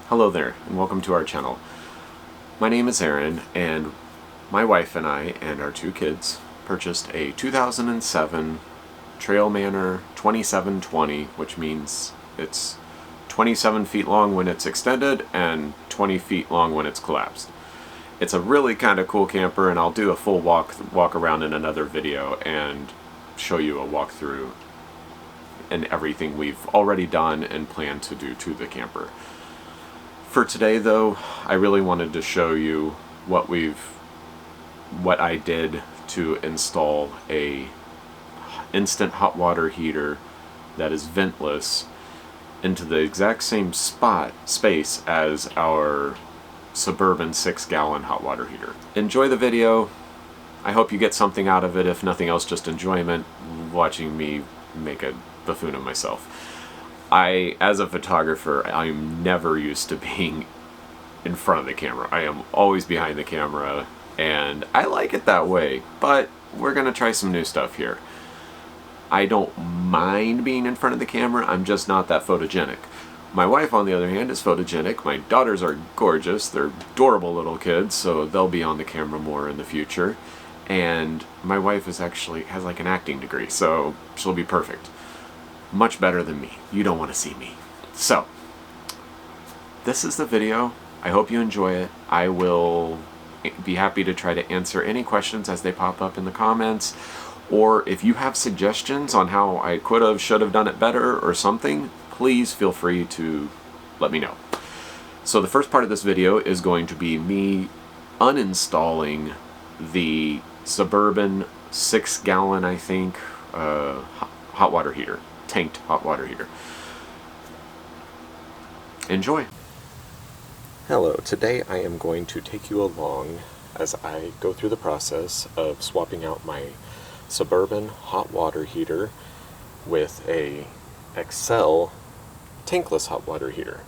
Hello there, and welcome to our channel. My name is Aaron, and my wife and I and our two kids purchased a 2007 Trailmanor 2720, which means it's 27 feet long when it's extended and 20 feet long when it's collapsed. It's a really kind of cool camper, and I'll do a full walk around in another video and show you a walkthrough and everything we've already done and plan to do to the camper. For today though, I really wanted to show you what I did to install a instant hot water heater that is ventless into the exact same space as our Suburban 6-gallon hot water heater. Enjoy the video. I hope you get something out of it, if nothing else just enjoyment watching me make a buffoon of myself. As a photographer, I'm never used to being in front of the camera. I am always behind the camera, and I like it that way, but we're gonna try some new stuff here. I don't mind being in front of the camera, I'm just not that photogenic. My wife, on the other hand, is photogenic. My daughters are gorgeous. They're adorable little kids, so they'll be on the camera more in the future. And my wife has like an acting degree, so she'll be perfect. Much better than me. You don't want to see me. So, this is the video. I hope you enjoy it. I will be happy to try to answer any questions as they pop up in the comments. Or if you have suggestions on how I could have, should have done it better or something, please feel free to let me know. So the first part of this video is going to be me uninstalling the Suburban 6-gallon, I think, hot water heater. Tanked hot water heater. Enjoy. Hello, today I am going to take you along as I go through the process of swapping out my Suburban hot water heater with a XL tankless hot water heater.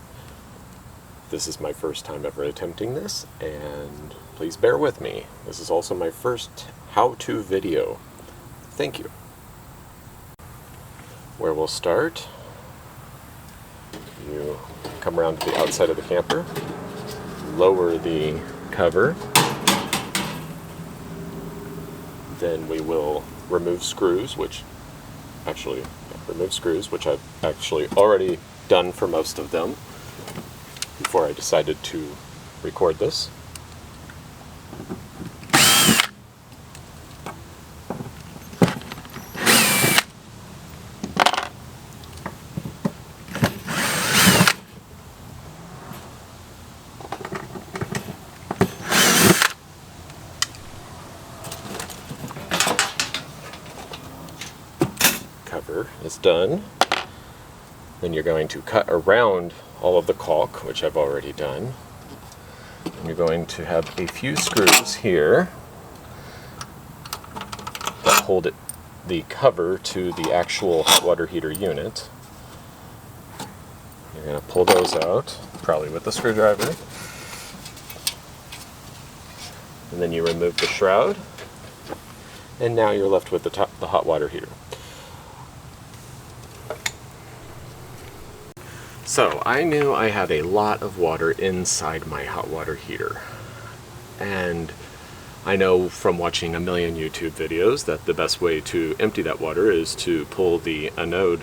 This is my first time ever attempting this, and please bear with me. This is also my first how-to video. Thank you. Where we'll start, you come around to the outside of the camper, lower the cover, then we will remove screws, which I've actually already done for most of them before I decided to record this. Cover is done. Then you're going to cut around all of the caulk, which I've already done. And you're going to have a few screws here that hold the cover to the actual hot water heater unit. You're going to pull those out, probably with the screwdriver. And then you remove the shroud. And now you're left with the hot water heater. So, I knew I had a lot of water inside my hot water heater. And I know from watching a million YouTube videos that the best way to empty that water is to pull the anode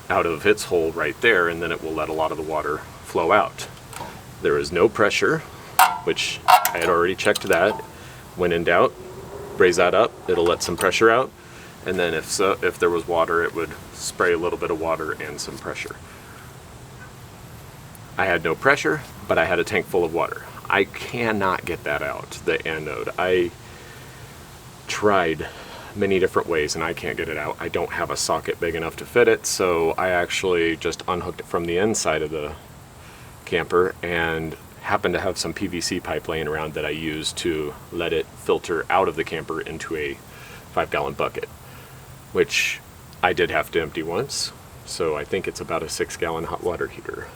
out of its hole right there, and then it will let a lot of the water flow out. There is no pressure, which I had already checked that. When in doubt, raise that up, it'll let some pressure out. And then if there was water, it would spray a little bit of water and some pressure. I had no pressure, but I had a tank full of water. I cannot get that out, the anode. I tried many different ways and I can't get it out. I don't have a socket big enough to fit it, so I actually just unhooked it from the inside of the camper and happened to have some PVC pipe laying around that I used to let it filter out of the camper into a 5-gallon bucket, which I did have to empty once, so I think it's about a 6-gallon hot water heater.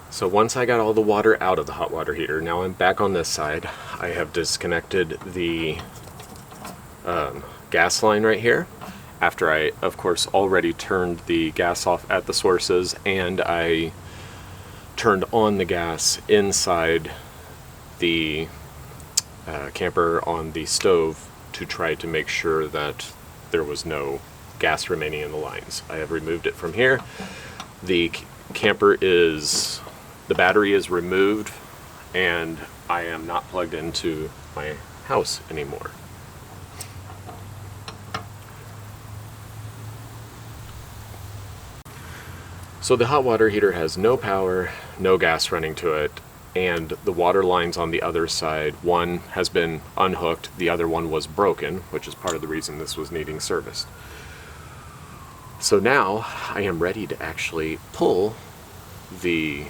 So once I got all the water out of the hot water heater, now I'm back on this side. I have disconnected the gas line right here, after I, of course, already turned the gas off at the sources, and I turned on the gas inside the camper on the stove to try to make sure that there was no gas remaining in the lines. I have removed it from here. The battery is removed, and I am not plugged into my house anymore. So the hot water heater has no power, no gas running to it, and the water lines on the other side, one has been unhooked, the other one was broken, which is part of the reason this was needing serviced. So now I am ready to actually pull the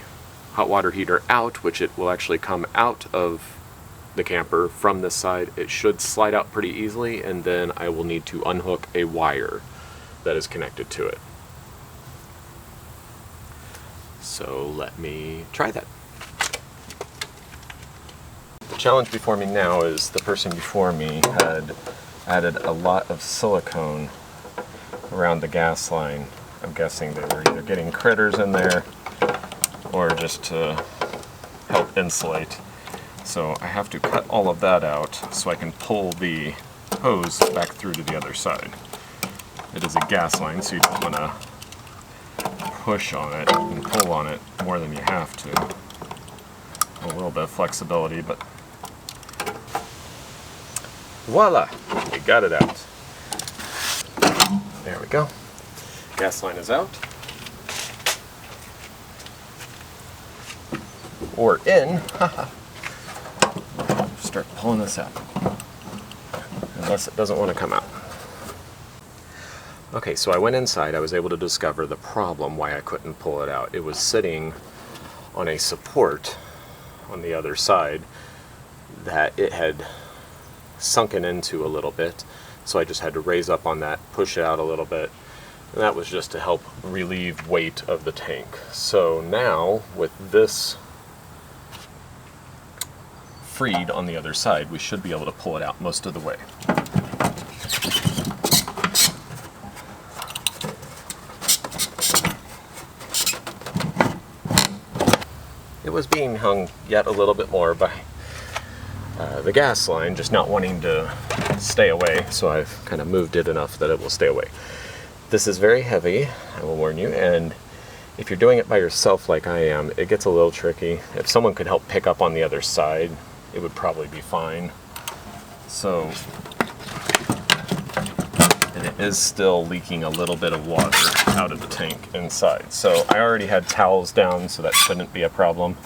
hot water heater out, which it will actually come out of the camper from this side. It should slide out pretty easily, and then I will need to unhook a wire that is connected to it. So let me try that. The challenge before me now is the person before me had added a lot of silicone around the gas line. I'm guessing they were either getting critters in there or just to help insulate. So I have to cut all of that out so I can pull the hose back through to the other side. It is a gas line, so you don't want to push on it and pull on it more than you have to. A little bit of flexibility, but voila! We got it out. There we go. Gas line is out. Or in. Start pulling this out. Unless it doesn't want to come out. Okay, so I went inside. I was able to discover the problem why I couldn't pull it out. It was sitting on a support on the other side that it had sunken into a little bit. So I just had to raise up on that, push it out a little bit, and that was just to help relieve weight of the tank. So now, with this freed on the other side, we should be able to pull it out most of the way. It was being hung yet a little bit more by the gas line, just not wanting to stay away, so I've kind of moved it enough that it will stay away. This is very heavy, I will warn you, and if you're doing it by yourself like I am, it gets a little tricky. If someone could help pick up on the other side, it would probably be fine. So, and it is still leaking a little bit of water out of the tank inside. So I already had towels down, so that shouldn't be a problem.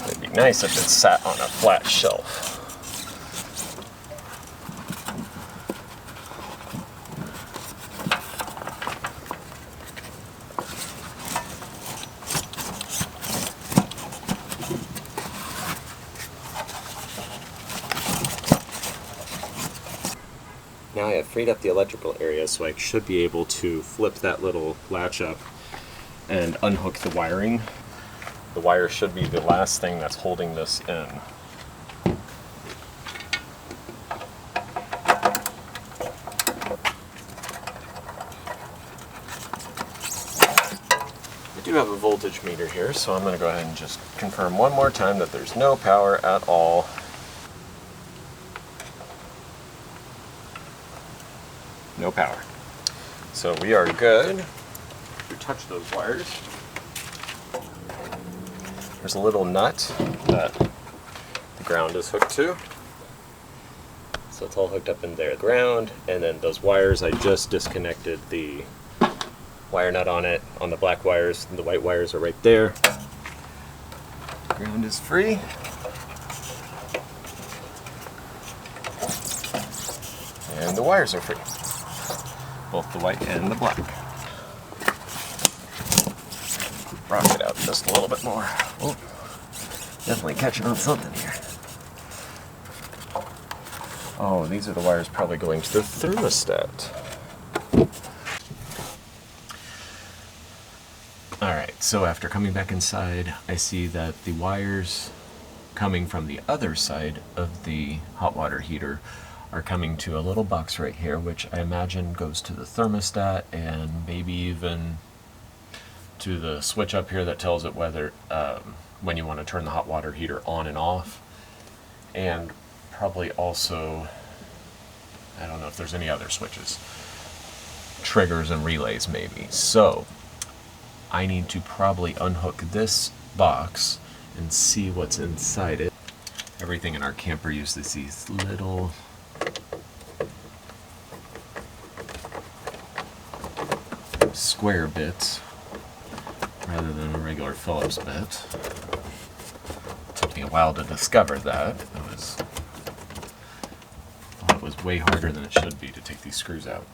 It'd be nice if it sat on a flat shelf. Now I have freed up the electrical area, so I should be able to flip that little latch up and unhook the wiring. The wire should be the last thing that's holding this in. I do have a voltage meter here, so I'm going to go ahead and just confirm one more time that there's no power at all. No power. So we are good to touch those wires. There's a little nut that the ground is hooked to. So it's all hooked up in there, ground, and then those wires, I just disconnected the wire nut on it, on the black wires, and the white wires are right there. Ground is free. And the wires are free. Both the white and the black. Rock it out just a little bit more. Oh, definitely catching on something here. Oh, these are the wires probably going to the thermostat. so after coming back inside, I see that the wires coming from the other side of the hot water heater are coming to a little box right here, which I imagine goes to the thermostat and maybe even to the switch up here that tells it whether when you want to turn the hot water heater on and off, and probably also, I don't know if there's any other switches, triggers and relays maybe. So I need to probably unhook this box and see what's inside it. Everything in our camper uses these little square bits rather than a regular Phillips bit. It took me a while to discover that. It was way harder than it should be to take these screws out.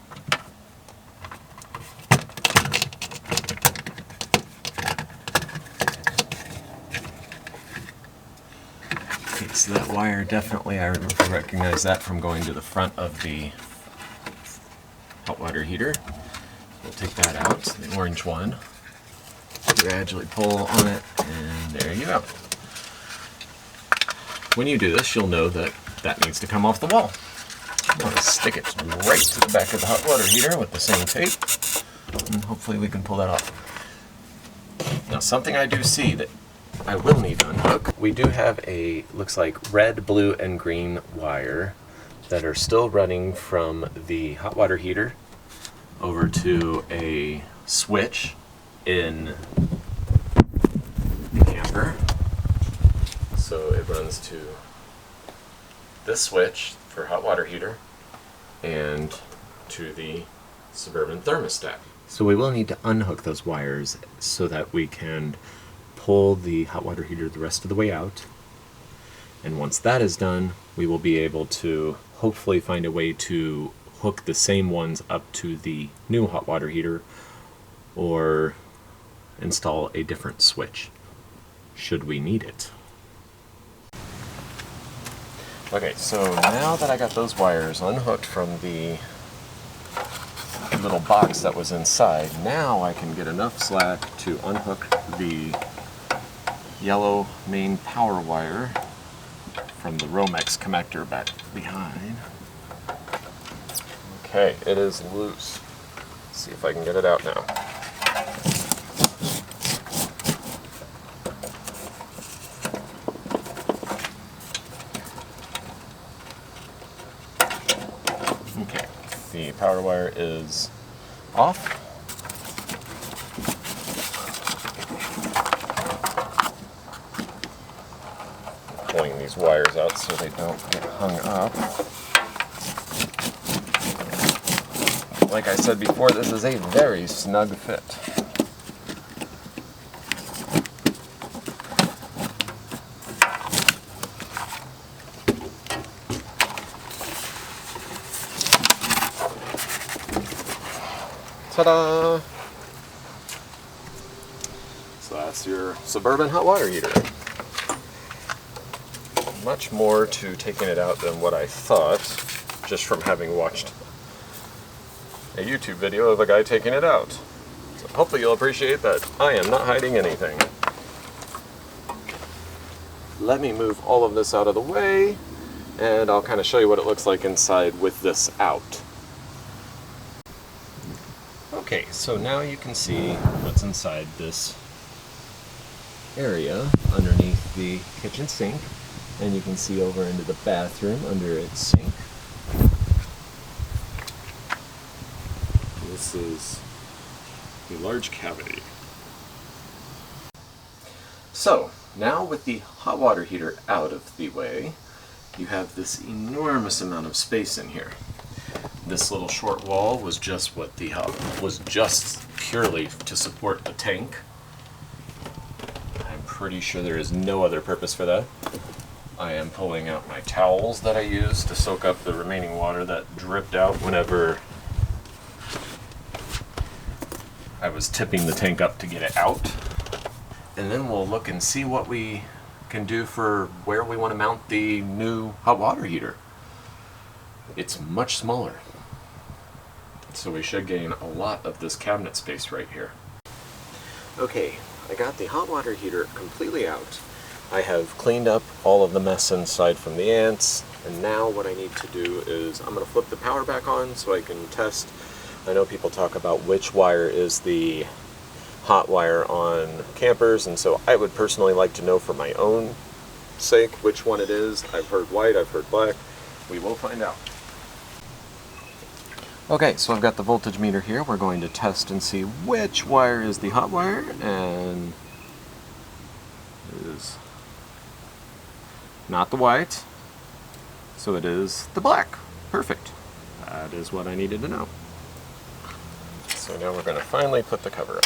Okay, so that wire definitely, I recognize that from going to the front of the hot water heater. We'll take that out, the orange one. Gradually pull on it, and there you go. When you do this, you'll know that that needs to come off the wall. I'm going to stick it right to the back of the hot water heater with the same tape, and hopefully we can pull that off. Now, something I do see that I will need to unhook. We do have a, looks like red, blue, and green wire that are still running from the hot water heater over to a switch in the camper. So it runs to this switch for hot water heater and to the Suburban thermostat. So we will need to unhook those wires so that we can pull the hot water heater the rest of the way out. And once that is done, we will be able to hopefully find a way to hook the same ones up to the new hot water heater or install a different switch should we need it. Okay, so now that I got those wires unhooked from the little box that was inside, now I can get enough slack to unhook the yellow main power wire from the Romex connector back behind. Okay, it is loose. Let's see if I can get it out now. Okay, the power wire is off. Pulling these wires out so they don't get hung up. Like I said before, this is a very snug fit. Ta-da! So that's your Suburban hot water heater. Much more to taking it out than what I thought, just from having watched a YouTube video of a guy taking it out. So hopefully you'll appreciate that I am not hiding anything. Let me move all of this out of the way, and I'll kind of show you what it looks like inside with this out. Okay, so now you can see what's inside this area underneath the kitchen sink, and you can see over into the bathroom under its sink. This is a large cavity. So, now with the hot water heater out of the way, you have this enormous amount of space in here. This little short wall was just what the hub was, just purely to support the tank. I'm pretty sure there is no other purpose for that. I am pulling out my towels that I used to soak up the remaining water that dripped out whenever I was tipping the tank up to get it out. And then we'll look and see what we can do for where we want to mount the new hot water heater. It's much smaller, so we should gain a lot of this cabinet space right here. Okay, I got the hot water heater completely out. I have cleaned up all of the mess inside from the ants, and now what I need to do is I'm going to flip the power back on so I can test. I know people talk about which wire is the hot wire on campers, and so I would personally like to know for my own sake which one it is. I've heard white, I've heard black. We will find out. Okay, so I've got the voltage meter here. We're going to test and see which wire is the hot wire, and it is not the white, so it is the black. Perfect. That is what I needed to know. So now we're going to finally put the cover up.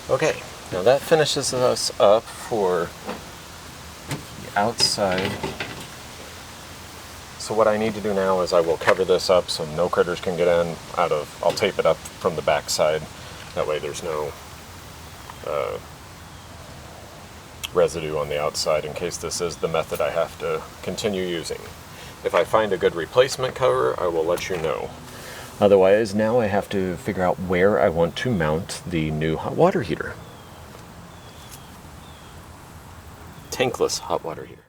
Okay, now that finishes us up for the outside. So what I need to do now is I will cover this up so no critters can get in. I'll tape it up from the back side. That way there's no residue on the outside in case this is the method I have to continue using. If I find a good replacement cover, I will let you know. Otherwise, now I have to figure out where I want to mount the new hot water heater. Tankless hot water heater.